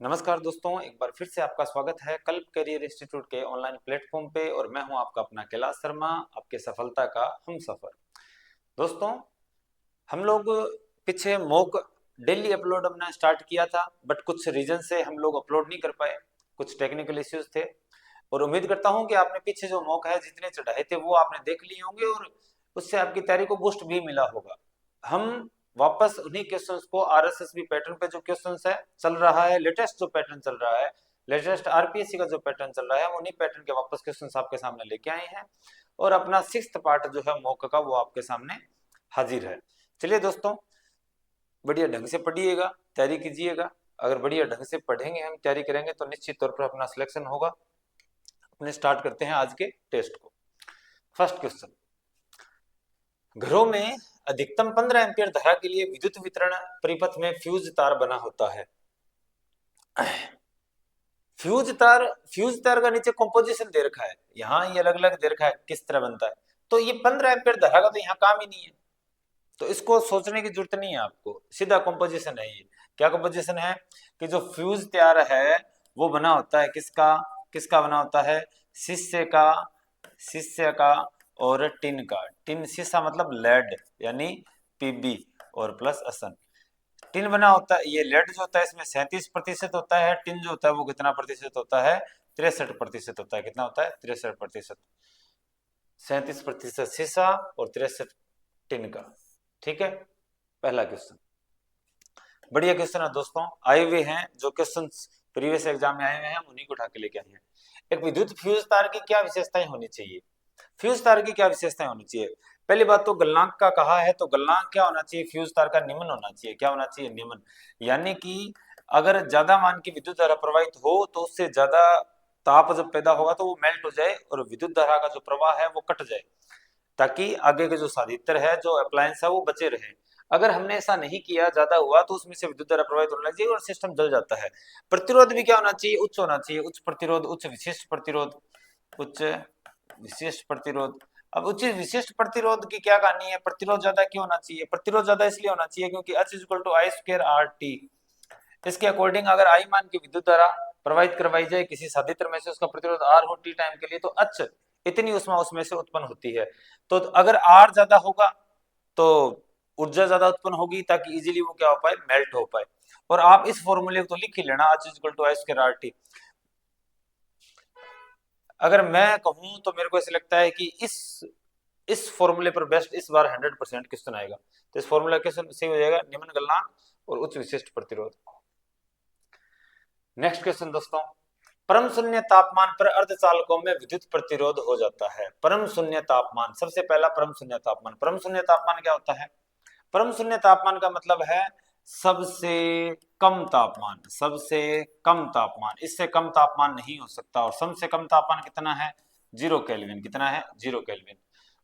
नमस्कार दोस्तों, एक बार फिर से आपका स्वागत है कल्प करियर इंस्टीट्यूट के ऑनलाइन प्लेटफॉर्म पे। और मैं हूं आपका अपना कैलाश शर्मा, आपके सफलता का हम सफर। दोस्तों, हम लोग पीछे मॉक डेली अपलोड अपना स्टार्ट किया था, बट कुछ रीजन से हम लोग अपलोड नहीं कर पाए, कुछ टेक्निकल इश्यूज थे। और उम्मीद करता हूं कि आपने पीछे जो मॉक है जितने चढ़ाए थे वो आपने देख लिए होंगे और उससे आपकी तैयारी को बूस्ट भी मिला होगा। हम वापस उन्हीं क्वेश्चंस को आरएसएसबी पैटर्न पे जो क्वेश्चंस है चल रहा है, लेटेस्ट जो पैटर्न चल रहा है, लेटेस्ट आरपीएससी का जो पैटर्न चल रहा है, हम उन्हीं पैटर्न के वापस क्वेश्चंस आपके सामने लेके आए हैं। और अपना सिक्स्थ पार्ट जो है मॉक का वो आपके सामने हाजिर है। चलिए दोस्तों, बढ़िया ढंग से पढ़िएगा, तैयारी कीजिएगा। अगर बढ़िया ढंग से पढ़ेंगे, हम तैयारी करेंगे तो निश्चित तौर पर अपना सिलेक्शन होगा। अपने स्टार्ट करते हैं आज के टेस्ट को। फर्स्ट क्वेश्चन, घरों में अधिकतम 15 एम्पीयर धारा के लिए विद्युत वितरण परिपथ में फ्यूज तार बना होता है। फ्यूज तार का नीचे कंपोजिशन दे रखा है, यहाँ ये अलग अलग दे रखा है किस तरह बनता है। तो ये 15 एम्पीयर धारा का तो यहाँ काम ही नहीं है, तो इसको सोचने की जरूरत नहीं है आपको, सीधा कंपोजिशन है ये। क्या कंपोजिशन है कि जो फ्यूज तार है वो बना होता है किसका, किसका बना होता है, शिष्य का, शिष्य का और टिन का। टिन शीशा मतलब लेड यानी पीबी और प्लस असन। टिन बना होता है, ये लेड जो होता है इसमें 37% होता है, टिन जो होता है वो कितना प्रतिशत होता है, 63% होता है। कितना होता है, 63%। 37% शीशा और 63 टिन का। ठीक है, पहला क्वेश्चन बढ़िया क्वेश्चन है दोस्तों, आए हुए हैं जो क्वेश्चन प्रीवियस एग्जाम में आए हुए हैं हम उन्हीं को उठा के लेके आए हैं। एक विद्युत फ्यूज तार की क्या विशेषताएं होनी चाहिए, फ्यूज तार की क्या विशेषताएं होनी चाहिए। पहली बात तो गलनांक का कहा है, तो गलनांक क्या होना चाहिए, फ्यूज तार का निम्न होना चाहिए। क्या होना चाहिए, निम्न। यानी कि अगर ज्यादा मान की विद्युत धारा प्रवाहित हो तो उससे ज्यादा ताप जब पैदा होगा तो वो मेल्ट हो जाए और विद्युत धारा का जो प्रवाह है वो कट जाए, ताकि आगे के जो साधित्र है, जो अप्लायंस है वो बचे रहे। अगर हमने ऐसा नहीं किया, ज्यादा हुआ तो उसमें से विद्युत धारा प्रवाहित होने लग जाएगी और सिस्टम जल जाता है। प्रतिरोध भी क्या होना चाहिए, उच्च होना चाहिए, उच्च प्रतिरोध, उच्च विशिष्ट प्रतिरोध, उच्च विशिष्ट प्रतिरोध। अब उच्च विशिष्ट प्रतिरोध की क्या कहानी है, प्रतिरोध ज्यादा क्यों होना चाहिए, प्रतिरोध ज्यादा इसलिए होना चाहिए क्योंकि H equal to I square R T. इसके अकॉर्डिंग अगर आई मान की विद्युत धारा प्रवाहित करवाई जाए किसी साधित्र में से, उसका प्रतिरोध आर हो टी टाइम के लिए, तो H इतनी उष्मा उसमें से उत्पन्न होती है। तो अगर आर ज्यादा होगा तो ऊर्जा ज्यादा उत्पन्न होगी, ताकि इजीली वो क्या हो पाए, मेल्ट हो पाए। और आप इस फॉर्मूले को तो लिख ही लेना, H equal to I square R T. अगर मैं कहूं तो मेरे को ऐसा लगता है कि इस फॉर्मूले पर बेस्ट इस बार 100% क्वेश्चन आएगा। तो इस फॉर्मूला क्वेश्चन सही हो जाएगा, निम्न गलनांक और उच्च विशिष्ट प्रतिरोध। नेक्स्ट क्वेश्चन दोस्तों, परम शून्य तापमान पर अर्धचालकों में विद्युत प्रतिरोध हो जाता है। परम शून्य तापमान, सबसे पहला परम शून्य तापमान। परम शून्य तापमान क्या होता है, परम शून्य तापमान का मतलब है सबसे कम तापमान, सबसे कम तापमान, इससे कम तापमान नहीं हो सकता। और सबसे कम तापमान कितना है, 0 केल्विन। कितना है, 0 केल्विन।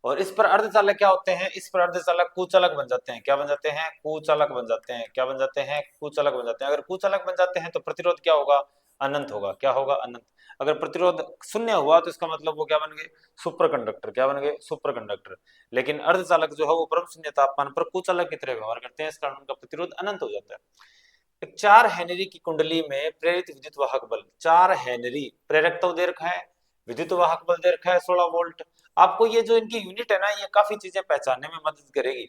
और इस पर अर्धचालक क्या होते हैं, इस पर अर्धचालक कुचालक बन जाते हैं। क्या बन जाते हैं, कुचालक बन जाते हैं। क्या बन जाते हैं, कुचालक बन जाते हैं। अगर कुचालक बन जाते हैं तो प्रतिरोध क्या होगा, अनंत होगा। क्या होगा, अनंत। अगर प्रतिरोध शून्य हुआ तो इसका मतलब वो क्या बन गए, सुपर कंडक्टर। क्या बन गए, सुपर कंडक्टर। लेकिन अर्धचालक जो है वो परम शून्य तापमान पर कुचालक की तरह व्यवहार करते हैं, इस कारण उनका प्रतिरोध अनंत हो जाता है। 4 हेनरी की कुंडली में प्रेरित विद्युत वाहक बल, 4 हेनरी प्रेरक तो दे रखा है, विद्युत वाहक बल दे रखा है 16 वोल्ट। आपको ये जो इनकी यूनिट है ना, ये काफी चीजें पहचानने में मदद करेगी।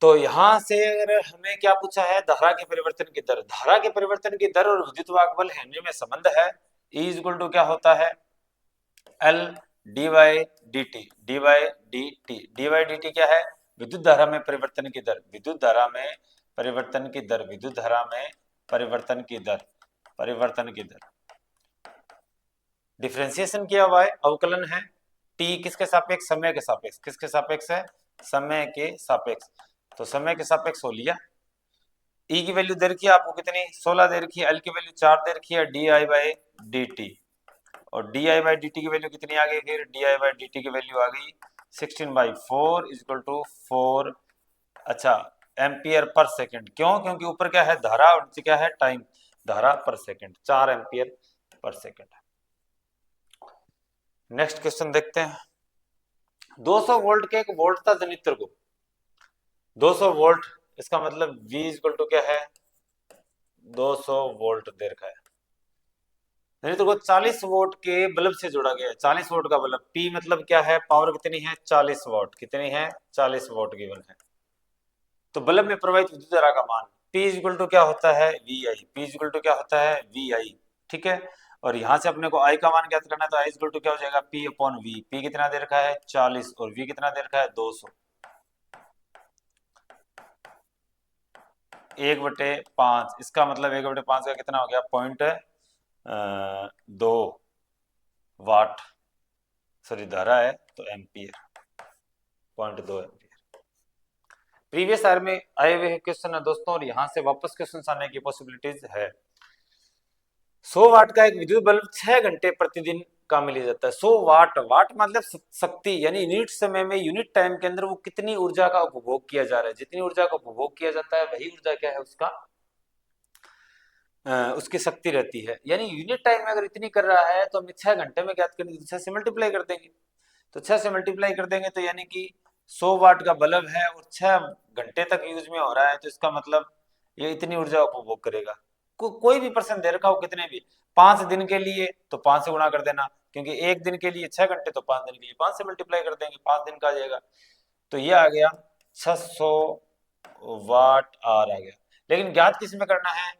तो यहां से अगर हमें क्या पूछा है, धारा के परिवर्तन की दर, धारा के परिवर्तन की दर और विद्युत वाहक बल हेनरी में संबंध है। E इक्वल टू क्या होता है, L D Y D T, D Y D T. D Y D T क्या है, विद्युत धारा में परिवर्तन की दर, विद्युत धारा में परिवर्तन की दर, विद्युत धारा में परिवर्तन की दर, परिवर्तन की दर। डिफरेंशिएशन किया हुआ है, अवकलन है। टी किसके सापेक्ष, समय के सापेक्ष। किसके सापेक्ष है, समय के सापेक्ष। तो समय के सापेक्ष हो लिया। ई की वैल्यू दे रखी है आपको कितनी, 16 दे रखी है। एल की वैल्यू 4 दे रखी है। D i by d t, और d i by d t की वैल्यू कितनी आ गई, फिर d i by d t की वैल्यू आ गई 16/4 इक्वल टू 4। अच्छा, एम्पियर पर सेकंड। क्यों, क्योंकि ऊपर क्या है, धारा, और नीचे क्या है, टाइम। धारा पर second, 4 ampere per second. Next question देखते हैं। 200 वोल्ट के एक वोल्टता जनित्र को, 200 वोल्ट, इसका मतलब V इक्वल टू क्या है, 200 वोल्ट दे रखा है, नहीं तो वो 40 वोल्ट के बल्ब से जोड़ा गया है। 40 वोल्ट का बल्ब, पी मतलब क्या है, पावर कितनी है, 40 वोल्ट, कितनी है, 40 वोल्ट गिवन है। तो बल्ब में प्रवाहित विद्युत धारा का मान P इक्वल टू क्या होता है, V I. P equal to क्या होता है, वी आई। ठीक है, और यहां से अपने को I का मान ज्ञात करना है, तो I इक्वल टू क्या हो जाएगा, P अपॉन V। P कितना दे रखा है, 40, और V कितना दे रखा है, 200। 1/5, इसका मतलब 1/5 का कितना हो गया, 0.2 वाट, सॉरी धारा है तो एम्पियर, 0.2 एम्पियर। प्रीवियस ईयर में आए हुए क्वेश्चन है दोस्तों, और यहाँ से वापस क्वेश्चन आने की पॉसिबिलिटीज है। 100 वाट का एक विद्युत बल्ब 6 घंटे प्रतिदिन का मिल जाता है। 100 वाट, वाट मतलब शक्ति, यानी यूनिट समय में, यूनिट टाइम के अंदर वो कितनी ऊर्जा का उपभोग किया जा रहा है। जितनी ऊर्जा का उपभोग किया जाता है वही ऊर्जा क्या है, उसका उसकी शक्ति रहती है। यानी यूनिट टाइम में अगर इतनी कर रहा है तो हम 6 घंटे में ज्ञात करेंगे, तो 6 से मल्टीप्लाई कर देंगे। तो 6 से मल्टीप्लाई कर देंगे तो यानी कि 100 वाट का बल्ब है और 6 घंटे तक यूज में हो रहा है, तो इसका मतलब ये इतनी ऊर्जा उपभोग करेगा। कोई भी पर्सन दे रखा हो कितने भी, 5 दिन के लिए तो 5 से गुणा कर देना, क्योंकि एक दिन के लिए 6 घंटे, तो 5 दिन के लिए 5 से मल्टीप्लाई कर देंगे, 5 दिन का आ जाएगा। तो ये आ गया 600 वाट आर आ गया। लेकिन ज्ञात किस में करना है,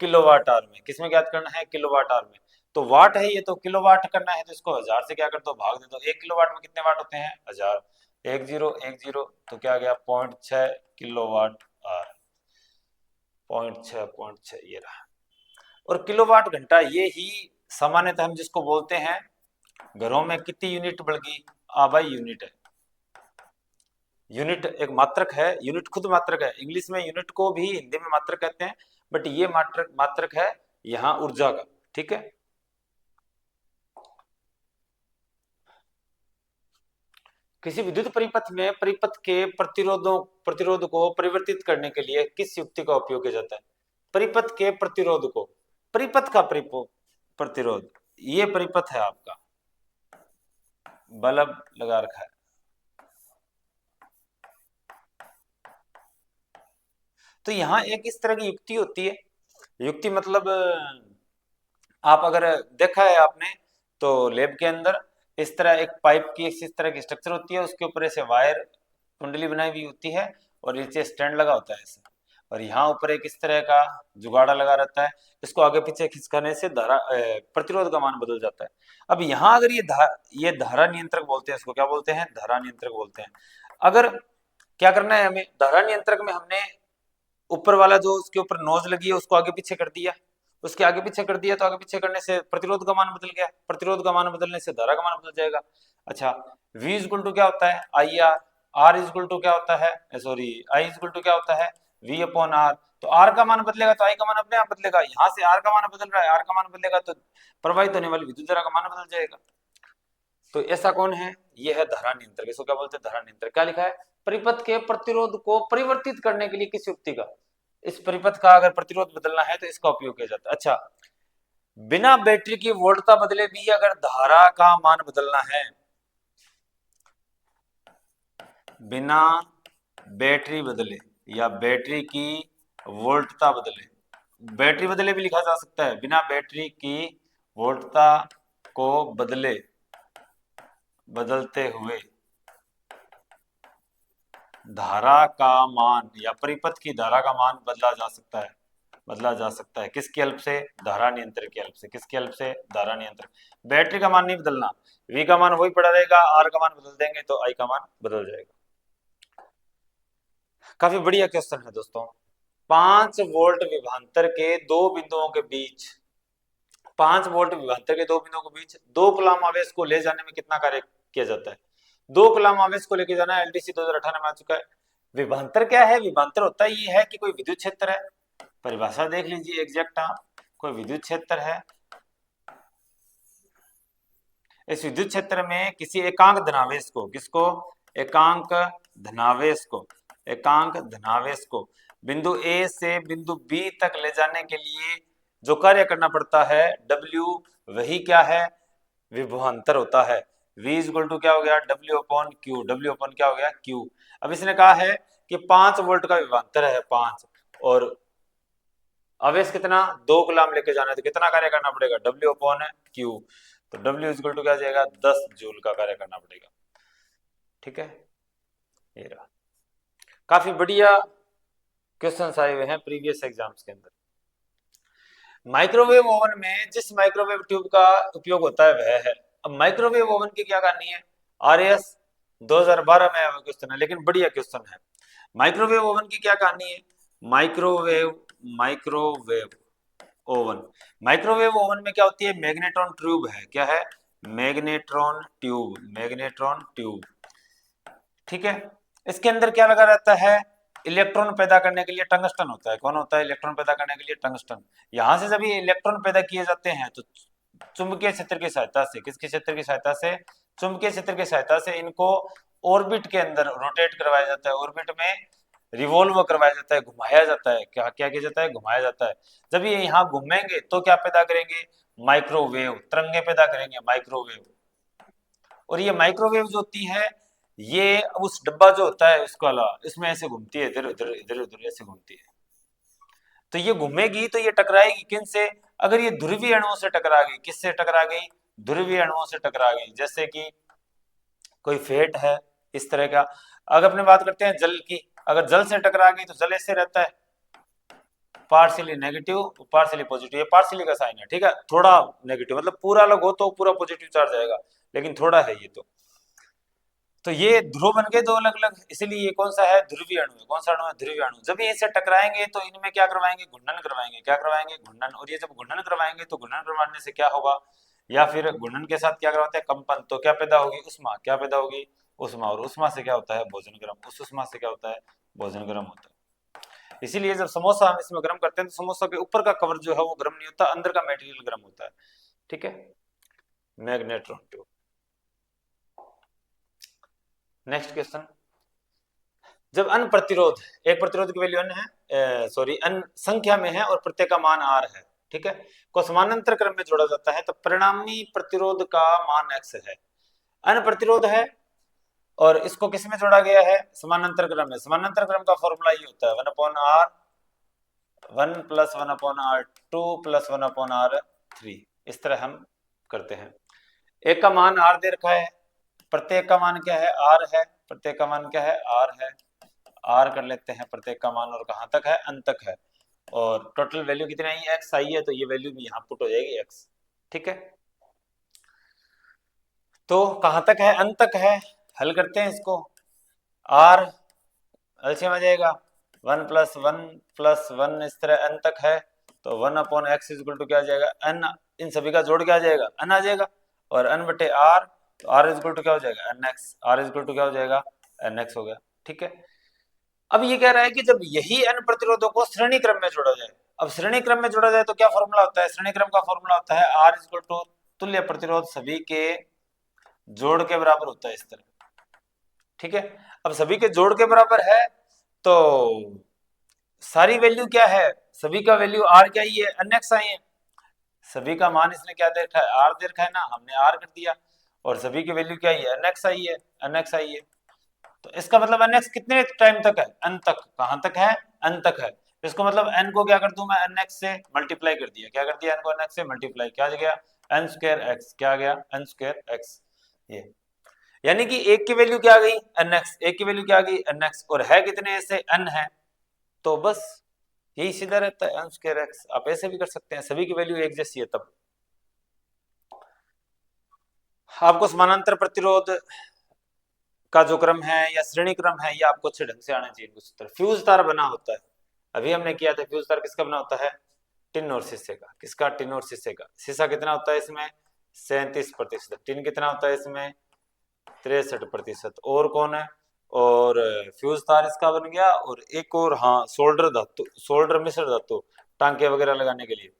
किलोवाट आवर में। किसमें ज्ञात करना है, किलोवाट आवर में। तो वाट है ये, तो किलोवाट करना है, तो इसको 1000 से क्या कर दो, भाग दे दो। 1 किलोवाट में कितने वाट होते हैं, 1000। 1010, तो क्या आ गया, 0.6 किलोवाट आवर। 0.6 ये रहा। और किलोवाट घंटा ये ही सामान्यतः हम जिसको बोलते हैं, घरों में कितनी यूनिट बढ़ गई, आबाई यूनिट है। यूनिट एक मात्रक है, यूनिट खुद मात्रक है। इंग्लिश में यूनिट को भी हिंदी में मात्रक कहते हैं, बट ये मात्रक मात्रक है यहाँ ऊर्जा का। ठीक है, किसी विद्युत परिपथ में परिपथ के प्रतिरोध को परिवर्तित करने के लिए किस युक्ति का उपयोग किया जाता है। परिपथ के प्रतिरोध को, परिपथ का प्रतिरोध, ये परिपथ है आपका, बल्ब लगा रखा है। तो यहाँ एक इस तरह की युक्ति होती है। युक्ति मतलब आप अगर देखा है आपने, तो लैब के अंदर इस तरह एक पाइप की इस तरह की स्ट्रक्चर होती है, उसके ऊपर ऐसे वायर कुंडली बनाई हुई होती है, और नीचे स्टैंड लगा होता है ऐसे, और यहाँ ऊपर एक इस तरह का जुगाड़ा लगा रहता है। इसको आगे पीछे खिसकाने से धारा प्रतिरोध का मान बदल जाता है। अब यहाँ अगर ये धारा नियंत्रक बोलते हैं, इसको क्या बोलते हैं, धारा नियंत्रक बोलते हैं। अगर क्या करना है हमें, धारा नियंत्रक में हमने ऊपर वाला जो उसके ऊपर नोज लगी है उसको आगे पीछे कर दिया, उसके आगे पीछे कर दिया, तो आगे पीछे करने से प्रतिरोध का मान बदल गया, प्रतिरोध का मान बदलने से धारा का मान बदल जाएगा। अच्छा, V इक्वल टू क्या होता है, I R. R equal to क्या होता है, सॉरी, I इक्वल टू क्या होता है, V अपॉन आर। तो R का मान बदलेगा तो I का मान अपने आप बदलेगा। यहाँ से R का मान बदल रहा है, R का मान बदलेगा तो प्रवाहित होने वाली विद्युत धारा का मान बदल जाएगा। तो ऐसा कौन है, ये है धारा नियंत्रक। इसको क्या बोलते हैं, धारा नियंत्रक। क्या लिखा है, परिपथ के प्रतिरोध को परिवर्तित करने के लिए किस युक्ति का, इस परिपथ का अगर प्रतिरोध बदलना है तो इसका उपयोग किया जाता है। अच्छा, बिना बैटरी की वोल्टता बदले भी अगर धारा का मान बदलना है, बिना बैटरी बदले या बैटरी की वोल्टता बदले, बैटरी बदले भी लिखा जा सकता है, बिना बैटरी की वोल्टता को बदलते हुए धारा का मान या परिपथ की धारा का मान बदला जा सकता है। बदला जा सकता है किसकी हेल्प से, धारा नियंत्रक की हेल्प से। किसकी हेल्प से, धारा नियंत्रक। बैटरी का मान नहीं बदलना, V का मान वही पड़ा रहेगा, R का मान बदल देंगे तो I का मान बदल जाएगा। काफी बढ़िया क्वेश्चन है दोस्तों। 5 वोल्ट विभवांतर के दो बिंदुओं के बीच, 5 वोल्ट विभवांतर के दो बिंदुओं के बीच 2 कूलम आवेश को ले जाने में कितना कार्य किया जाता है। 2 कूलम आवेश को लेके जाना है, LDC 2018 में आ चुका है। विभवांतर क्या है, विभवांतर होता ही है कि कोई विद्युत क्षेत्र है, परिभाषा देख लीजिए एग्जैक्ट आप, कोई विद्युत क्षेत्र है, इस विद्युत क्षेत्र में किसी एकांक धनावेश को, किसको, एकांक धनावेश को, एकांक धनावेश को बिंदु A से बिंदु B तक ले जाने के लिए जो कार्य करना पड़ता है W, वही क्या है, विभवांतर होता है। V इक्वल टू क्या हो गया, W upon Q, W upon क्या हो गया, Q। अब इसने कहा है कि 5 वोल्ट का विभवांतर है 5, और आवेश कितना 2 कूलम लेके जाना है तो कितना कार्य करना पड़ेगा W/Q। तो W इक्वल टू क्या जाएगा 10 जूल का कार्य करना पड़ेगा। ठीक है, ये रहा। काफी बढ़िया क्वेश्चंस आए हुए हैं प्रीवियस एग्जाम्स के अंदर। माइक्रोवेव ओवन में जिस माइक्रोवेव ट्यूब का उपयोग होता है वह है। अब माइक्रोवेव ओवन की क्या कहानी है, RAS 2012 में आया क्वेश्चन है, लेकिन बढ़िया क्वेश्चन है। माइक्रोवेव ओवन की क्या कहानी है, माइक्रोवेव ओवन माइक्रोवेव ओवन में क्या होती है, मैग्नेट्रॉन ट्यूब है। क्या है, मैग्नेट्रॉन ट्यूब। ठीक है, इसके अंदर क्या लगा रहता है, इलेक्ट्रॉन पैदा करने के लिए टंगस्टन होता है। कौन होता है, इलेक्ट्रॉन पैदा करने के लिए टंगस्टन। यहां से जब ये इलेक्ट्रॉन पैदा किए जाते हैं तो चुंबकीय क्षेत्र की सहायता से, किसके क्षेत्र की सहायता से, चुंबकीय क्षेत्र की सहायता से इनको ऑर्बिट के अंदर रोटेट करवाया जाता है, ऑर्बिट में रिवॉल्व करवाया जाता है, घुमाया जाता है। क्या क्या किया जाता है, घुमाया जाता है। जब ये यहाँ घूमेंगे तो क्या पैदा करेंगे, माइक्रोवेव तरंगे पैदा करेंगे, माइक्रोवेव। और ये माइक्रोवेव जो होती है ये उस डब्बा जो होता है उसको वाला, इसमें ऐसे घूमती है, इधर उधर इधर उधर ऐसे घूमती है। तो ये घूमेगी तो ये टकराएगी किन से, अगर ये ध्रुवीय अणुओं से टकरा गई, किससे टकरा गई, ध्रुवीय अणुओं से टकरा गई। जैसे कि कोई फेट है इस तरह का। अगर अपने बात करते हैं जल की, अगर जल से टकरा गई तो जल ऐसे रहता है, पार्शियली नेगेटिव पार्शियली पॉजिटिव, ये पार्शियली का साइन है। ठीक है, थोड़ा नेगेटिव मतलब पूरा अलग हो तो पूरा पॉजिटिव चार्ज आएगा, लेकिन थोड़ा है ये तो ये ध्रुव बन गए दो अलग अलग, इसलिए ये कौन सा है, ध्रुवीय अणु है। कौन सा अणु है, ध्रुवीय अणु। जब ये इसे टकराएंगे तो इनमें क्या करवाएंगे, घूर्णन करवाएंगे। क्या करवाएंगे, घूर्णन। और ये जब घूर्णन करवाएंगे तो घूर्णन करवाने से क्या होगा, या फिर घूर्णन के साथ क्या करवाते हैं, कंपन। तो क्या पैदा होगी, उष्मा। क्या पैदा होगी, उष्मा। और उष्मा से क्या होता है, भोजन गर्म। उस उष्मा से क्या होता है, भोजन गर्म होता है। इसीलिए जब समोसा हम इसमें गर्म करते हैं तो समोसा के ऊपर का कवर जो है वो गर्म नहीं होता, अंदर का मेटेरियल गर्म होता है। ठीक है, मैग्नेट्रॉन ट्यूब। नेक्स्ट क्वेश्चन, जब अन प्रतिरोध, एक प्रतिरोध की वैल्यू अन है, सॉरी अन संख्या में है और प्रत्येक का मान r है, ठीक है, को समानांतर क्रम में जोड़ा जाता है तो परिणामी प्रतिरोध का मान x है। अन प्रतिरोध है और इसको किस में जोड़ा गया है, समानांतर क्रम में। समानांतर क्रम का फॉर्मूला ये होता है 1/r 1 + 1/r 2 + 1/r 3। इस तरह हम करते हैं। एक का मान r दे रखा है, प्रत्येक का मान क्या है, r है। प्रत्येक का मान क्या है, r है। r कर लेते हैं प्रत्येक का मान, और कहां तक है, अंत तक है। और टोटल वैल्यू कितनी आई, x आई है, तो ये वैल्यू भी यहाँ पुट हो जाएगी x। ठीक है, तो कहां तक है, अंत तक है। हल करते हैं इसको, r एलसीएम आ जाएगा 1 + 1 + 1 इस तरह n तक है। तो 1/x = क्या आ जाएगा, n। इन सभी का जोड़ क्या आ जाएगा, n आ जाएगा। और n/r, तो r = क्या हो जाएगा, nx। r = क्या हो जाएगा, nx हो गया। ठीक है, अब ये कह रहा है कि जब यही n प्रतिरोधों को श्रेणी क्रम में जोड़ा जाए। अब श्रेणी क्रम में जोड़ा जाए तो क्या फॉर्मूला होता है, श्रेणी क्रम का फॉर्मूला होता है r = तुल्य प्रतिरोध सभी के जोड़ के बराबर होता है, इस तरह। ठीक है, अब सभी के जोड़ के बराबर है तो सारी वैल्यू क्या है, सभी का वैल्यू r क्या ही है, nx आई है। सभी का मान इसने क्या दे रखा है, r दे रखा है ना, हमने r कर दिया। और सभी की वैल्यू क्या ही है, nx आई है, nx आई है। तो इसका मतलब nx कितने टाइम तक है, n तक। कहां तक है, n तक है। इसको मतलब n को क्या कर दूं मैं, nx से मल्टीप्लाई कर दिया। क्या कर दिया, n को nx से मल्टीप्लाई, क्या आ गया, n²x। क्या आ गया, n²x। ये यानी कि एक की वैल्यू क्या आ गई, nx। एक की वैल्यू क्या आ गई, nx। और है कितने ऐसे, n है। तो बस यही सीधा रहता है, n²x। आप ऐसे भी कर सकते हैं, सभी की वैल्यू एक जैसी है तब। आपको समानांतर प्रतिरोध का जो क्रम है या श्रेणी क्रम है ये आपको अच्छे ढंग से आना चाहिए कुछ तरह। फ्यूज तार बना होता है, अभी हमने किया था, फ्यूज तार किसका बना होता है, टिन और शीशे का। किसका, टिन और शीशे का। शीशा कितना होता है इसमें, 37%। टिन कितना होता है इसमें, 63%। और कौन है, और फ्यूज तार इसका बन गया। और एक और, हाँ, सोल्डर धातु, सोल्डर मिश्र धातु, टांके वगैरह लगाने के लिए,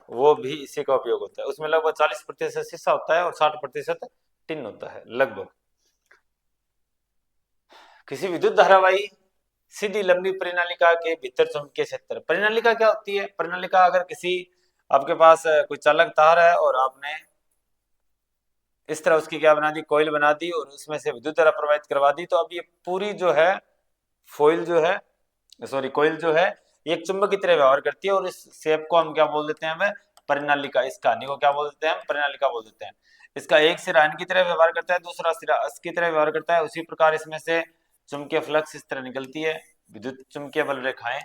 वो भी इसी का उपयोग होता है। उसमें लगभग 40% शीशा होता है और 60% टिन होता है लगभग। किसी विद्युत धारावाही सीधी लंबी परिनालिका के भीतर चुंबकीय क्षेत्र। परिनालिका क्या होती है, परिनालिका अगर किसी आपके पास कोई चालक तार है और आपने इस तरह उसकी क्या बना दी, कोयल बना दी, और उसमें से विद्युत धारा प्रवाहित करवा दी, तो अब ये पूरी जो है फॉइल जो है, सॉरी कोयल जो है, एक चुंबक की तरह व्यवहार करती है और इस शेप को हम क्या बोल देते हैं, हमें परिनालिका, इस कहानी को क्या बोल देते हैं, हम परिनालिका बोल देते हैं। इसका एक सिरा आयन की तरह व्यवहार करता है, दूसरा सिरा अक्ष की तरह व्यवहार करता है। उसी प्रकार इसमें से चुंबकीय फ्लक्स इस तरह निकलती है, विद्युत चुंबकीय बल रेखाएं,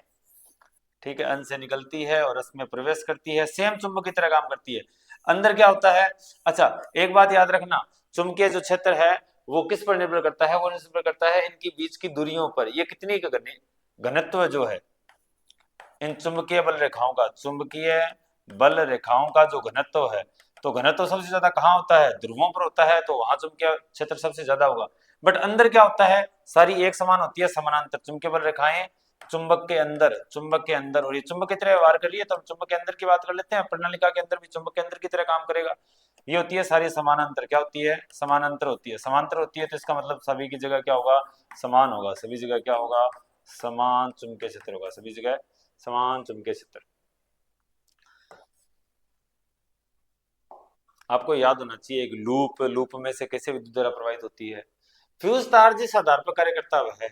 ठीक है, अंश से निकलती है और रस में प्रवेश करती है, सेम चुंबक की तरह काम करती है। अंदर क्या होता है, अच्छा एक बात याद रखना, चुंबकीय जो क्षेत्र है वो किस पर निर्भर करता है, वो निर्भर करता है इनकी बीच की दूरियों पर। ये कितनी घनत्व जो है इन चुंबकीय बल रेखाओं का, चुंबकीय बल रेखाओं का जो घनत्व है, तो घनत्व सबसे ज्यादा कहाँ होता है, ध्रुवों पर होता है, तो वहां चुंबकीय क्षेत्र सबसे ज्यादा होगा। बट अंदर क्या होता है, सारी एक समान होती है, समानांतर चुंबकीय बल रेखाएं चुंबक के अंदर, और ये चुंबक की तरह व्यवहार कर रही है, तो हम चुंबक के अंदर की बात कर लेते हैं। प्रणालिका के अंदर भी चुंबक के अंदर की तरह काम करेगा। ये होती है सारी समानांतर, क्या होती है, समानांतर होती है। समांतर होती है तो इसका मतलब सभी की जगह क्या होगा, समान होगा, सभी जगह क्या होगा, समान चुंबकीय क्षेत्र होगा, सभी जगह समान चुंबकीय क्षेत्र। आपको याद होना चाहिए एक लूप में से कैसे विद्युत धारा प्रवाहित होती है। फ्यूज तार जिस आधार पर कार्य करता है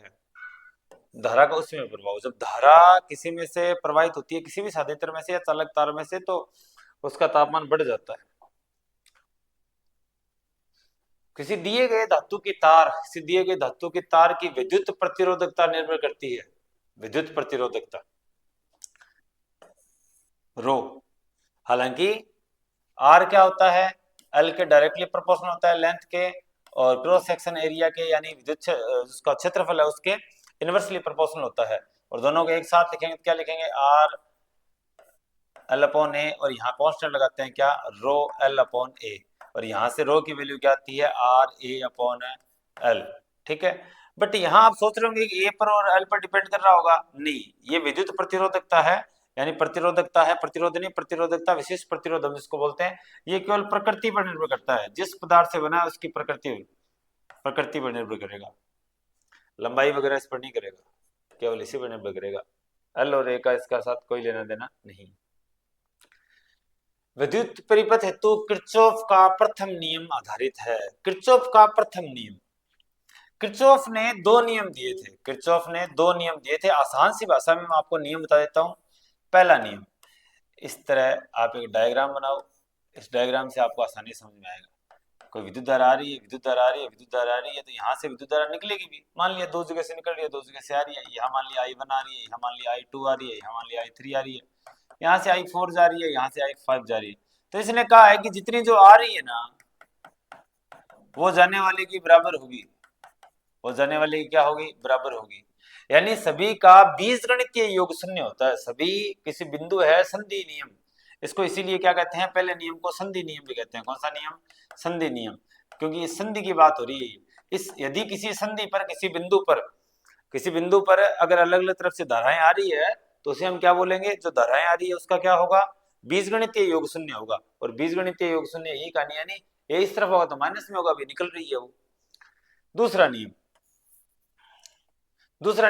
धारा का उसमें प्रभाव। जब धारा किसी में से प्रवाहित होती है, किसी भी सादे तार में से या चालक तार में से, तो उसका तापमान बढ़ जाता है। किसी दिए गए धातु की तार की विद्युत प्रतिरोधकता निर्भर करती है, विद्युत प्रतिरोधकता रो। हालांकि आर क्या होता है, एल के डायरेक्टली प्रोपोर्शनल होता है लेंथ के, और क्रॉस सेक्शन एरिया के यानी विद्युत उसका क्षेत्रफल है उसके इनवर्सली प्रोपोर्शनल होता है। और दोनों को एक साथ लिखेंगे तो क्या लिखेंगे, आर एल अपॉन ए, और यहाँ कांस्टेंट लगाते हैं क्या, रो एल अपॉन ए, और यहाँ से रो की वैल्यू क्या आती है, आर ए अपॉन एल, ठीक है। बट यहाँ आप सोच रहे होंगे कि ए पर और एल पर डिपेंड कर रहा होगा, नहीं, ये विद्युत प्रतिरोधकता है, यानी प्रतिरोधकता है, प्रतिरोध नहीं, प्रतिरोधकता, विशिष्ट प्रतिरोध हम जिसको बोलते हैं। ये केवल प्रकृति पर निर्भर करता है, जिस पदार्थ से बना है उसकी प्रकृति पर निर्भर करेगा, लंबाई वगैरह इस पर नहीं करेगा, केवल इसी पर निर्भर करेगा। एल और ए का इसका साथ कोई लेना देना नहीं। विद्युत परिपथ हेतु किरचॉफ का प्रथम नियम आधारित है। किरचॉफ का प्रथम नियम, किरचॉफ ने दो नियम दिए थे। आसान सी भाषा में मैं आपको नियम बता देता हूं। पहला नियम, इस तरह आप एक डायग्राम बनाओ, इस डायग्राम से आपको आसानी समझ में आएगा। कोई विद्युत धारा आ रही है, तो यहाँ से विद्युत धारा निकलेगी भी। मान लिया दो जगह से निकल रही है, दो जगह से आ रही है, यहाँ मान लिया I1 आ रही है, यहाँ मान लिया I2 आ रही है, यहाँ मान लिया I3 आ रही है, यहाँ से I4 जा रही है, यहाँ से I5 जा रही है। तो इसने कहा है कि जितनी जो आ रही है ना, वो जाने वाले की बराबर होगी, वो जाने वाले की क्या होगी, बराबर होगी। यानी सभी का बीजगणितीय योग शून्य होता है। सभी किसी बिंदु है संधि नियम, इसको इसीलिए क्या कहते हैं, पहले नियम को संधि नियम भी कहते हैं। कौन सा नियम, संधि नियम, क्योंकि इस संधि की बात हो रही है। इस यदि किसी संधि पर किसी बिंदु पर अगर अलग अलग तरफ से धाराएं आ रही है, तो उसे हम क्या बोलेंगे, जो धाराएं आ रही है उसका क्या होगा, बीजगणितीय योग शून्य होगा। और बीजगणितीय योग शून्य यही कहानी, यानी ये इस तरफ होगा तो माइनस में होगा, अभी निकल रही है वो। दूसरा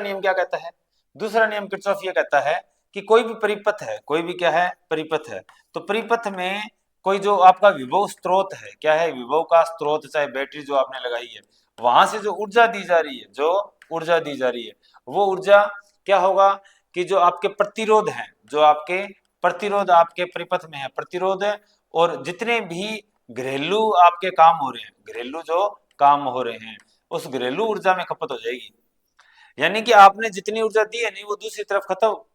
नियम क्या कहता है, दूसरा नियम किरचॉफ ये कहता है कि कोई भी परिपथ है, कोई भी क्या है, परिपथ है, तो परिपथ में कोई जो आपका विभव स्रोत है, क्या है, विभव का स्रोत, चाहे बैटरी जो आपने लगाई है, वहां से जो ऊर्जा दी जा रही है, वो ऊर्जा क्या होगा कि जो आपके प्रतिरोध हैं, आपके परिपथ में है प्रतिरोध, और जितने भी घरेलू आपके काम हो रहे हैं, घरेलू जो काम हो रहे हैं, उस घरेलू ऊर्जा में खपत हो जाएगी। यानी कि आपने जितनी ऊर्जा दी है नहीं, वो दूसरी तरफ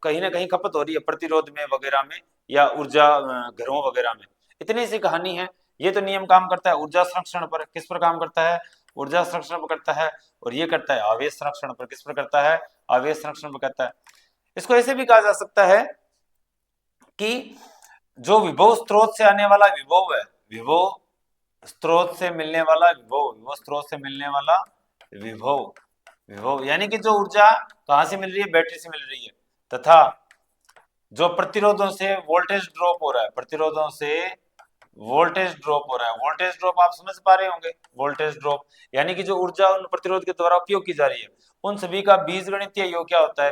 कहीं ना कहीं खपत हो रही है, प्रतिरोध में वगैरह में, या ऊर्जा घरों वगैरह में। इतनी सी कहानी है। ये तो नियम काम करता है ऊर्जा संरक्षण पर। किस पर काम करता है, ऊर्जा संरक्षण पर करता है। और ये करता है आवेश संरक्षण पर। किस पर करता है, आवेश संरक्षण पर करता है। इसको ऐसे भी कहा जा सकता है कि जो विभव स्रोत से आने वाला विभव है, विभव स्रोत से मिलने वाला विभव, यानी कि जो ऊर्जा कहां से मिल रही है, बैटरी से मिल रही है, तथा जो प्रतिरोधों से वोल्टेज ड्रॉप हो रहा है, वोल्टेज ड्रॉप आप समझ पा रहे होंगे, वोल्टेज ड्रॉप यानी कि जो ऊर्जा उन प्रतिरोध के द्वारा उपयोग की जा रही है, उन सभी का बीजगणितीय योग क्या होता है,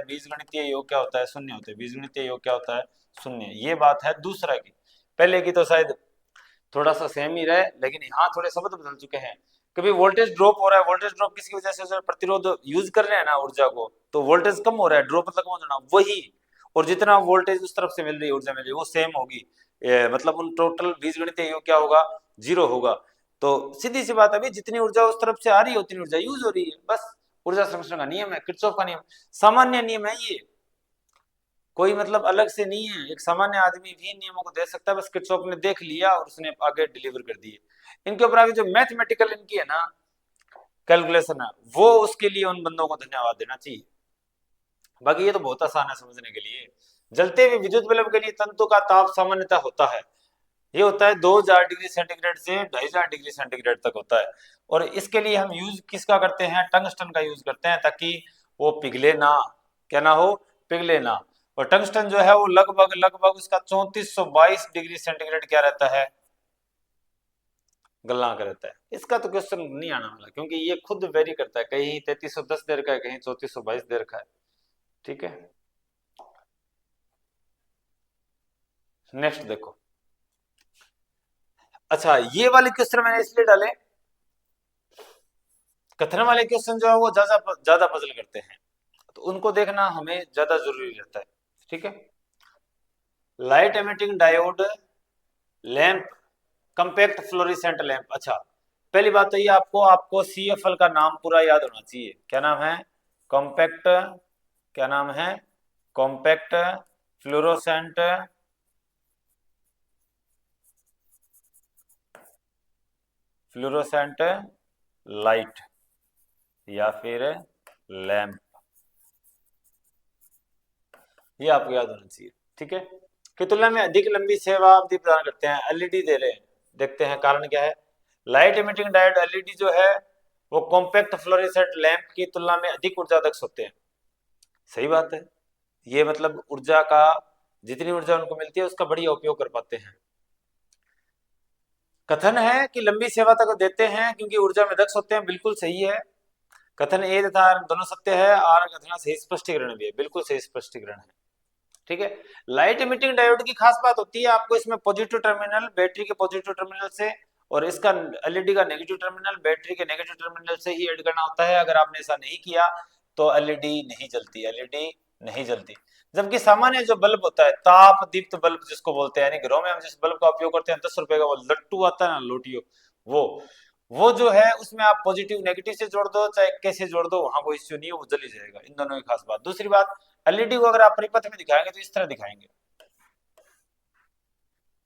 शून्य होता है। बीजगणितीय योग क्या होता है, शून्य। ये बात है दूसरा की। पहले की तो शायद थोड़ा सा सेम ही रहे, लेकिन यहाँ थोड़े शब्द बदल चुके हैं। कभी वोल्टेज ड्रॉप हो रहा है, वोल्टेज ड्रॉप किसकी वजह से, प्रतिरोध यूज कर रहे हैं ना ऊर्जा को, तो वोल्टेज कम हो रहा है, ड्रॉप मतलब कम हो जाना, वही और जितना वोल्टेज उस तरफ से मिल रही है, ऊर्जा मिल रही है, वो सेम होगी। मतलब उन टोटल बीजगणितीय योग क्या होगा, 0 होगा। तो सीधी सी बात है भाई, जितनी ऊर्जा उस तरफ से आ रही है उतनी ऊर्जा यूज हो रही है, बस ऊर्जा संरक्षण का नियम है, किरचॉफ का नियम, सामान्य नियम है ये, कोई मतलब अलग से नहीं है, एक सामान्य आदमी भी नियमों को दे सकता है, बस किरचॉफ ने देख लिया और उसने आगे डिलीवर कर दिए। इनके ऊपर आगे जो मैथमेटिकल इनकी है ना कैलकुलेशन है, वो उसके लिए उन बंदों को धन्यवाद देना चाहिए। बाकी ये तो बहुत आसान है समझने के लिए। जलते हुए विद्युत बल्ब के लिए तंतु का ताप सामान्यतः होता है, ये होता है 2000 डिग्री सेंटीग्रेड से 2500 डिग्री सेंटीग्रेड तक होता है। और इसके लिए हम यूज किसका करते हैं, टंगस्टन का यूज करते हैं, ताकि वो पिघले ना, क्या ना हो, पिघले ना। और टंगस्टन जो है वो लगभग लगभग उसका 3422 डिग्री सेंटीग्रेड क्या रहता है, गलनांक रहता है। इसका तो क्वेश्चन नहीं आना वाला, क्योंकि ये खुद वेरी करता है, कहीं 3310 दे रखा है, कहीं 3422 दे रखा है। ठीक है, नेक्स्ट देखो। अच्छा, ये वाले क्वेश्चन मैंने इसलिए डाले, कथन वाले क्वेश्चन जो है वो ज्यादा ज्यादा पजल करते हैं, तो उनको देखना हमें ज्यादा जरूरी रहता है। ठीक है, light emitting diode lamp, compact fluorescent lamp. अच्छा, पहली बात तो ये आपको आपको सीएफएल का नाम पूरा याद होना चाहिए। क्या नाम है, कॉम्पैक्ट, क्या नाम है, कॉम्पैक्ट फ्लोरोसेंट फ्लोरोसेंट लाइट या फिर लैंप, ये आपको याद होना चाहिए। ठीक है, की तुलना में अधिक लंबी सेवा अवधि प्रदान करते हैं, एलईडी दे रहे हैं, देखते हैं कारण क्या है। लाइट इमिटिंग डायोड एलईडी जो है वो कॉम्पैक्ट फ्लोरोसेंट लैंप की तुलना में अधिक ऊर्जा दक्ष होते हैं। सही बात है, ये मतलब ऊर्जा का, जितनी ऊर्जा उनको मिलती है उसका बढ़िया उपयोग कर पाते हैं। कथन है कि लंबी सेवा तक देते हैं क्योंकि ऊर्जा में दक्ष होते हैं, बिल्कुल सही है। कथन ए तथा दोनों सत्य है, और कथन सही स्पष्टीकरण भी है, बिल्कुल सही स्पष्टीकरण है। ठीक है, लाइट इमिटिंग डायोड की खास बात होती है आपको इसमें पॉजिटिव टर्मिनल बैटरी के पॉजिटिव टर्मिनल से और इसका एलईडी का नेगेटिव टर्मिनल बैटरी के नेगेटिव टर्मिनल से ही ऐड करना होता है। अगर आपने ऐसा नहीं किया तो एलईडी नहीं जलती, एलईडी नहीं जलती। जबकि सामान्य जो बल्ब होता है, ताप दीप्त बल्ब जिसको बोलते हैं, यानी घरों में हम जिस बल्ब का उपयोग करते हैं 10 रुपए का वो लट्टू आता है ना, लोटियो, वो जो है उसमें आप पॉजिटिव नेगेटिव से जोड़ दो चाहे कैसे जोड़ दो, वहां कोई इश्यू नहीं है, वो जल ही जाएगा। इन दोनों की खास बात। दूसरी बात, एलईडी को अगर आप परिपथ में दिखाएंगे तो इस तरह दिखाएंगे,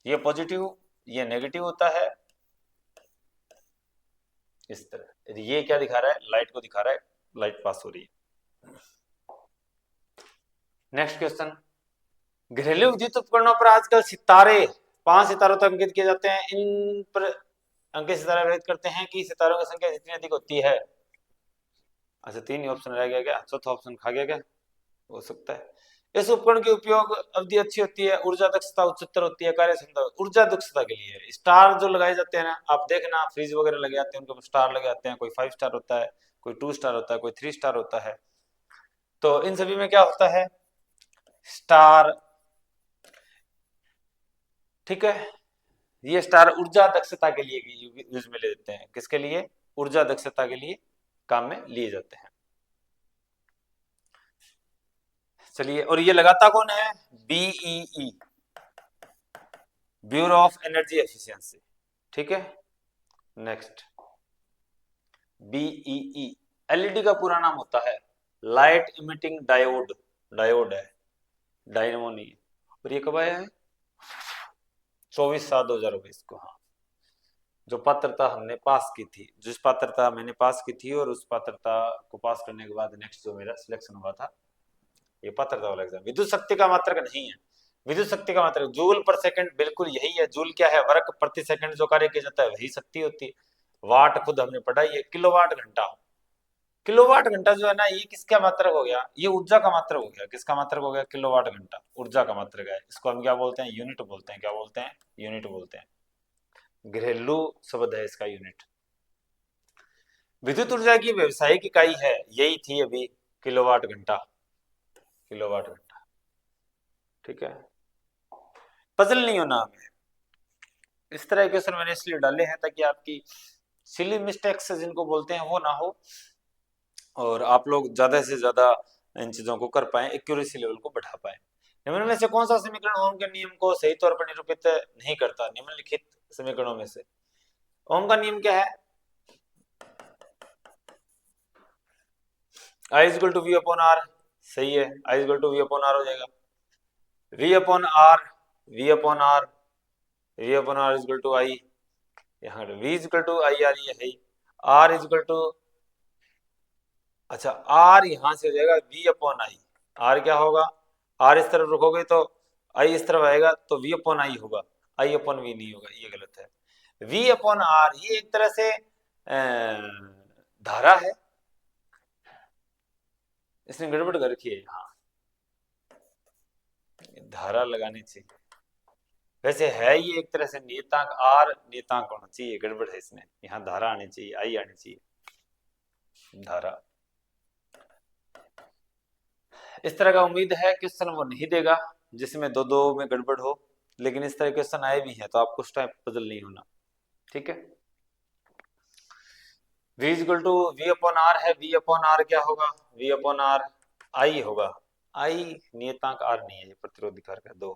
ये पॉजिटिव ये नेगेटिव होता है इस तरह। ये क्या दिखा रहा है, लाइट को दिखा रहा है, लाइट पास हो रही है। नेक्स्ट क्वेश्चन, घरेलू विद्युत उपकरणों पर आजकल सितारे 5 सितारों तक अंकित किए जाते हैं, इन पर अंकित सितारे व्यक्त करते हैं कि सितारों की संख्या जितनी अधिक होती है। अच्छा, 3 ही ऑप्शन रह गया क्या, चौथा ऑप्शन खा गया क्या, हो सकता है। इस उपकरण की उपयोग अवधि अच्छी होती है, ऊर्जा दक्षता उच्चतर होती है, कार्य क्षमता। ऊर्जा दक्षता के लिए स्टार जो लगाए जाते हैं ना, आप देखना फ्रिज वगैरह लगे जाते हैं उनके ऊपर स्टार लगे जाते हैं, कोई 5 स्टार होता है, कोई 2 स्टार होता है, कोई 3 स्टार होता है। तो इन सभी में क्या होता है, स्टार। ठीक है, ये स्टार ऊर्जा दक्षता के लिए यूज में ले देते हैं, किसके लिए, ऊर्जा दक्षता के लिए काम में लिए जाते हैं। चलिए, और ये लगाता कौन है, BEE, bureau of energy efficiency. ठीक है, नेक्स्ट, बीईई, एलईडी का पूरा नाम होता है लाइट इमिटिंग डायोड, डायोड है, डायनमो नहीं है। और ये कब आया है, 24/7/2022 को। हाँ, जो पात्रता हमने पास की थी, जिस पात्रता मैंने पास की थी और उस पात्रता को पास करने के बाद नेक्स्ट जो मेरा सिलेक्शन हुआ था, ये पात्रता वाला एग्जाम। विद्युत शक्ति का मात्रक नहीं है, विद्युत शक्ति का मात्रक जूल पर सेकंड, बिल्कुल यही है। जूल क्या है, वर्ग प्रति सेकंड जो कार्य किया जाता है वही शक्ति होती है। वाट खुद हमने पढ़ा, ये किलोवाट घंटा, किलोवाट घंटा जो है ना, ये किसका मात्रक हो गया, ये ऊर्जा का मात्रक हो गया। किसका मात्रक हो गया, किलोवाट घंटा ऊर्जा का मात्रक है। इसको हम क्या बोलते हैं, यूनिट बोलते हैं। क्या बोलते हैं, यूनिट बोलते हैं। घरेलू शब्द है इसका, यूनिट। विद्युत ऊर्जा की व्यवसायिक इकाई है, यही थी अभी, किलोवाट घंटा, किलोवाट घंटा। ठीक है, पजल नहीं होना हमें। इस तरह के क्वेश्चन मैंने इसलिए डाले हैं ताकि आपकी सिली मिस्टेक्स जिनको बोलते हैं वो ना हो, और आप लोग ज्यादा से ज्यादा इन चीजों को कर पाए, एक्यूरेसी लेवल को बढ़ा पाए। निम्न में से कौन सा समीकरण ओम के नियम को सही तौर पर निरूपित नहीं करता? निम्नलिखित समीकरणों में से ओम का नियम क्या है? I equal to we upon r, सही है, I equal to we upon r हो जाएगा। V upon r, v upon r, v upon r equal to i, यहाँ वी इक्वल टू आई आ रही है, आर इक्वल टू, अच्छा r यहां से हो जाएगा वी अपॉन आई। आर क्या होगा? आर इस तरफ रखोगे तो आई इस तरफ आएगा तो वी अपॉन आई होगा, आई अपॉन वी नहीं होगा, ये गलत है। वी अपॉन आर ये एक तरह से धारा है, इसने गड़बड़ कर रखी है, हाँ धारा लगानी चाहिए। वैसे है ये एक तरह से नियतांक, आर नियतांक होना चाहिए, गड़बड़ है इसमें, यहाँ धारा आनी चाहिए, आई आनी चाहिए धारा। इस तरह का उम्मीद है क्वेश्चन वो नहीं देगा जिसमें दो दो में गड़बड़ हो, लेकिन इस तरह क्वेश्चन आए भी हैं तो आपको उस टाइम बदल नहीं होना, ठीक है। v equal to we upon R है, वी अपॉन आर क्या होगा? वी अपॉन आर आई होगा, आई नियतांक आर नहीं है, ये प्रतिरोधी कारक है 2।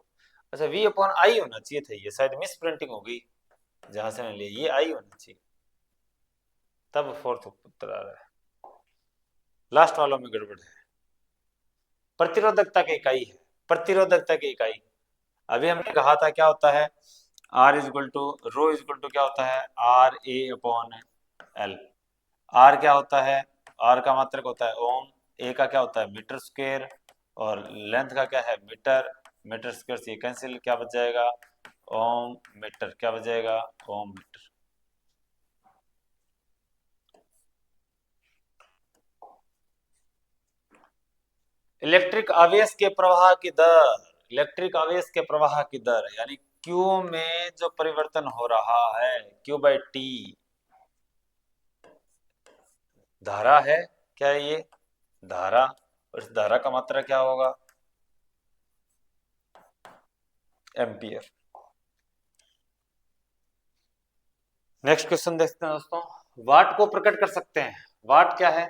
अच्छा v अपॉन आई होना चाहिए था, ये शायद मिस प्रिंटिंग हो गई जहां से मैंने लिया, ये आई होना चाहिए, तब फोर्थ उत्तर आ रहा है, लास्ट वालों में गड़बड़ है। प्रतिरोधकता की इकाई है, प्रतिरोधकता की इकाई अभी हमने कहा था क्या होता है? R is equal to rho is equal to क्या होता है? R A upon L. R क्या होता है? आर का मात्रक होता है ओम, ए का क्या होता है? मीटर स्क्वायर, और लेंथ का क्या है? मीटर, मीटर स्क्वायर से कैंसिल, क्या बच जाएगा? ओम मीटर, क्या बच जाएगा? ओम मीटर। इलेक्ट्रिक आवेश के प्रवाह की दर, इलेक्ट्रिक आवेश के प्रवाह की दर यानी क्यू में जो परिवर्तन हो रहा है, क्यू बाई टी धारा है, क्या है ये? धारा, और इस धारा का मात्रा क्या होगा? एम्पियर। नेक्स्ट क्वेश्चन देखते हैं दोस्तों। वाट को प्रकट कर सकते हैं, वाट क्या है?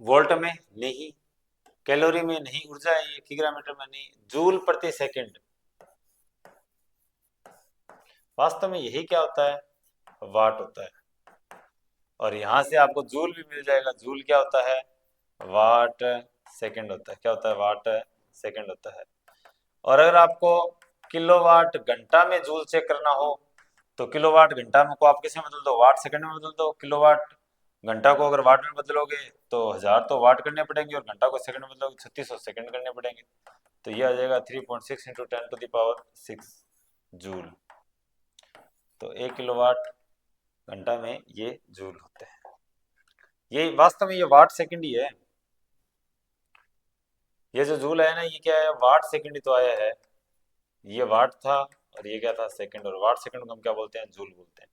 वोल्ट में नहीं, कैलोरी में नहीं, ऊर्जा है ये, किलोमीटर में नहीं, जूल प्रति सेकंड। वास्तव में यही क्या होता है? वाट होता है, और यहां से आपको जूल भी मिल जाएगा। जूल क्या होता है? वाट सेकंड होता है, क्या होता है? वाट सेकंड होता है। और अगर आपको किलोवाट घंटा में जूल चेक करना हो तो किलोवाट घंटा में को आप किस में बदल दो? वाट सेकंड में बदल दो। किलोवाट घंटा को अगर वाट में बदलोगे तो 1000 तो वाट करने पड़ेंगे, और घंटा को सेकंड में बदलोगे 3600 सेकंड करने पड़ेंगे। तो ये आ जाएगा 3.6 इंटू 10⁻6 जूल। तो 1 किलोवाट घंटा में ये जूल होते हैं। ये वास्तव में ये वाट सेकंड ही है, ये जो जूल है ना ये क्या है? वाट सेकंड ही तो आया है। ये वाट था और ये क्या था? सेकंड। और वाट सेकंड को हम क्या बोलते हैं? जूल बोलते हैं।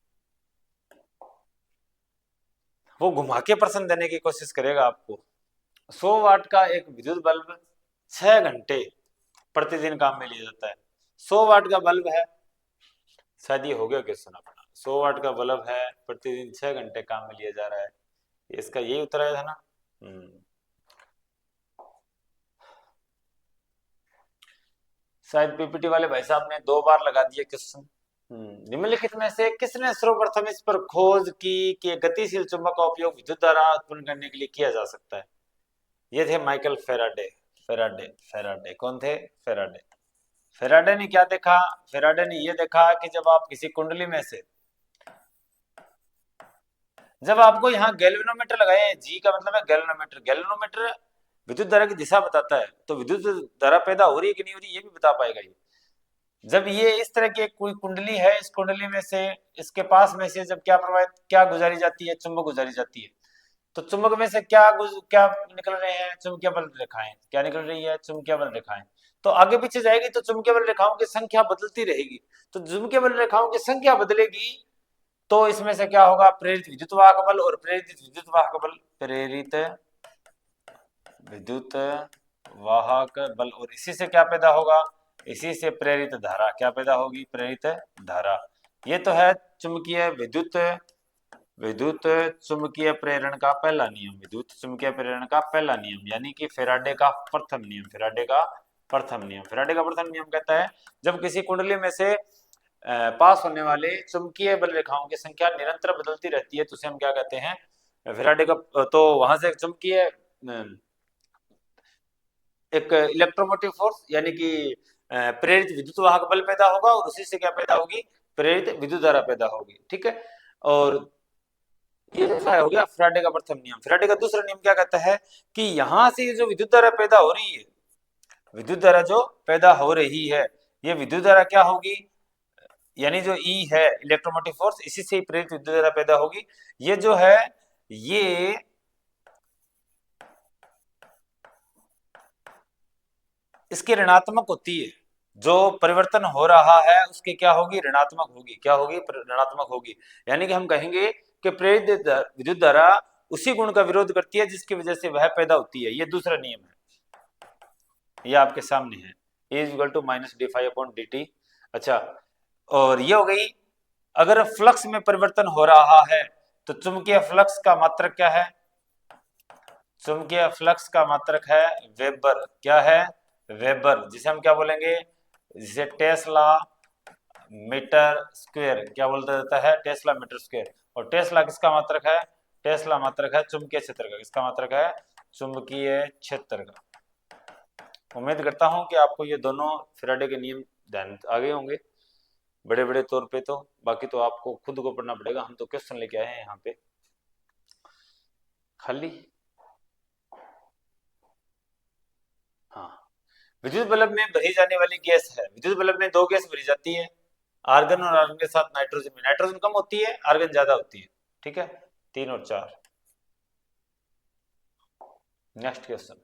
वो घुमा के प्रश्न देने की कोशिश करेगा आपको। 100 वाट का एक विद्युत बल्ब 6 घंटे प्रतिदिन काम में लिया जाता है। 100 वाट का बल्ब है, शायद ये हो गया क्वेश्चन अपना। 100 वाट का बल्ब है, प्रतिदिन 6 घंटे काम में लिया जा रहा है, इसका यही उत्तर आया था ना। शायद पीपीटी वाले भाई साहब ने 2 बार लगा दिया क्वेश्चन। निम्नलिखित में से किसने सर्वप्रथम इस पर खोज की कि गतिशील चुंबक का उपयोग विद्युत धारा उत्पन्न करने के लिए किया जा सकता है? ये थे माइकल फेराडे। फेराडे, फेराडे कौन थे? फेराडे। फेराडे ने क्या देखा? फेराडे ने ये देखा कि जब आप किसी कुंडली में से, जब आपको यहाँ गैल्वेनोमीटर लगाए, जी का मतलब है गैल्वेनोमीटर, गैल्वेनोमीटर विद्युत धारा की दिशा बताता है, तो विद्युत धारा पैदा हो रही है कि नहीं हो रही ये भी बता पाएगा ये। जब ये इस तरह की कोई कुंडली है, इस कुंडली में से इसके पास में से जब क्या प्रवाहित, क्या गुजारी जाती है? चुंबक गुजारी जाती है। तो चुंबक में से क्या निकल रहे हैं? चुंबकीय बल रेखाएं। क्या निकल रही है? चुंबकीय बल रेखाएं। तो आगे पीछे जाएगी तो चुंबकीय बल रेखाओं की संख्या बदलती रहेगी। तो चुंबकीय बल रेखाओं की संख्या बदलेगी तो इसमें से क्या होगा? प्रेरित विद्युत वाहक बल, और प्रेरित विद्युत वाहक बल, प्रेरित विद्युत वाहक बल, और इसी से क्या पैदा होगा? इसी से प्रेरित धारा क्या पैदा होगी? प्रेरित धारा। ये तो है चुंबकीय विद्युत विद्युत चुंबकीय प्रेरण का पहला नियम, विद्युत चुंबकीय प्रेरण का पहला नियम यानी कि फैराडे का प्रथम नियम, फैराडे का प्रथम नियम, फैराडे का प्रथम नियम कहता है जब किसी कुंडली में से पास होने वाले चुंबकीय बल रेखाओं की संख्या निरंतर बदलती रहती है तो उसे हम क्या कहते हैं, फैराडे का। तो वहां से चुंबकीय एक इलेक्ट्रोमोटिव फोर्स यानी कि प्रेरित विद्युत वाहक बल पैदा होगा और उसी से क्या पैदा होगी, प्रेरित विद्युत धारा पैदा होगी। ठीक है, और ये हो गया फैराडे का प्रथम नियम। फैराडे का दूसरा नियम क्या कहता है कि यहां से जो विद्युत धारा पैदा हो रही है, विद्युत धारा जो पैदा हो रही है, ये विद्युत धारा क्या होगी, यानी जो ई है इलेक्ट्रोमोटिव फोर्स, इसी से ही प्रेरित विद्युत धारा पैदा होगी। ये जो है ये इसकी ऋणात्मक होती है, जो परिवर्तन हो रहा है उसके क्या होगी, ऋणात्मक होगी। क्या होगी, ऋणात्मक होगी। यानी कि हम कहेंगे कि प्रेरित विद्युत धारा उसी गुण का विरोध करती है जिसकी वजह से वह पैदा होती है। ये दूसरा नियम है, ये आपके सामने है, E equal to minus D phi upon D T. अच्छा, और ये हो गई। अगर फ्लक्स में परिवर्तन हो रहा है तो चुंबकीय फ्लक्स का मात्रक क्या है, चुंबकीय फ्लक्स का मात्रक है वेबर। क्या है, वेबर, जिसे हम क्या बोलेंगे, जिसे टेस्ला मीटर स्क्वायर क्या बोलता जाता है, टेस्ला मीटर स्क्वायर। और टेस्ला किसका मात्रक है, टेस्ला मात्रक है चुंबकीय क्षेत्र का। किसका मात्रक है, चुंबकीय क्षेत्र का। उम्मीद करता हूं कि आपको ये दोनों फैराडे के नियम ध्यान आ गए होंगे बड़े बड़े तौर पे। तो बाकी तो आपको खुद को पढ़ना पड़ेगा, हम तो क्वेश्चन लेके आए हैं यहाँ पे खाली। हाँ, विद्युत बल्ब में भरी जाने वाली गैस है, विद्युत बल्ब में दो गैस भरी जाती है, आर्गन और आर्गन के साथ नाइट्रोजन में नाइट्रोजन कम होती है, आर्गन ज्यादा होती है। ठीक है, 3 और 4। नेक्स्ट क्वेश्चन,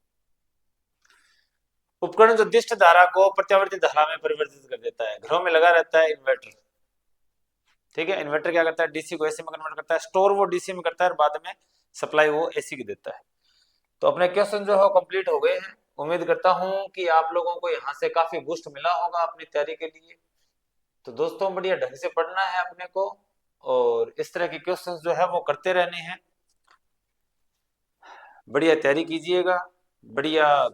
उपकरण जो दिष्ट धारा को प्रत्यावर्ती धारा में परिवर्तित कर देता है, घरों में लगा रहता है इन्वर्टर। ठीक है, इन्वर्टर क्या करता है, डीसी को एसी में कन्वर्ट करता है, स्टोर वो डीसी में करता है और बाद में सप्लाई वो एसी की देता है। तो अपने क्वेश्चन जो है कंप्लीट हो गए हैं। उम्मीद करता हूं कि आप लोगों को यहाँ से काफी बूस्ट मिला होगा अपनी तैयारी के लिए। तो दोस्तों बढ़िया ढंग से पढ़ना है अपने को और इस तरह के क्वेश्चंस जो है वो करते रहने हैं। बढ़िया तैयारी कीजिएगा, बढ़िया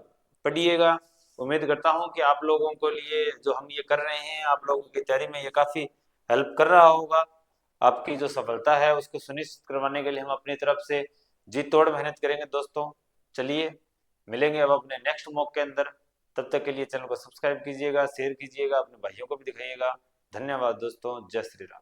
पढ़िएगा। उम्मीद करता हूं कि आप लोगों को लिए जो हम ये कर रहे हैं, आप लोगों की तैयारी में ये काफी हेल्प कर रहा होगा। आपकी जो सफलता है उसको सुनिश्चित करवाने के लिए हम अपनी तरफ से जी तोड़ मेहनत करेंगे दोस्तों। चलिए मिलेंगे अब अपने नेक्स्ट मॉक के अंदर। तब तक के लिए चैनल को सब्सक्राइब कीजिएगा, शेयर कीजिएगा, अपने भाइयों को भी दिखाइएगा। धन्यवाद दोस्तों, जय श्री राम।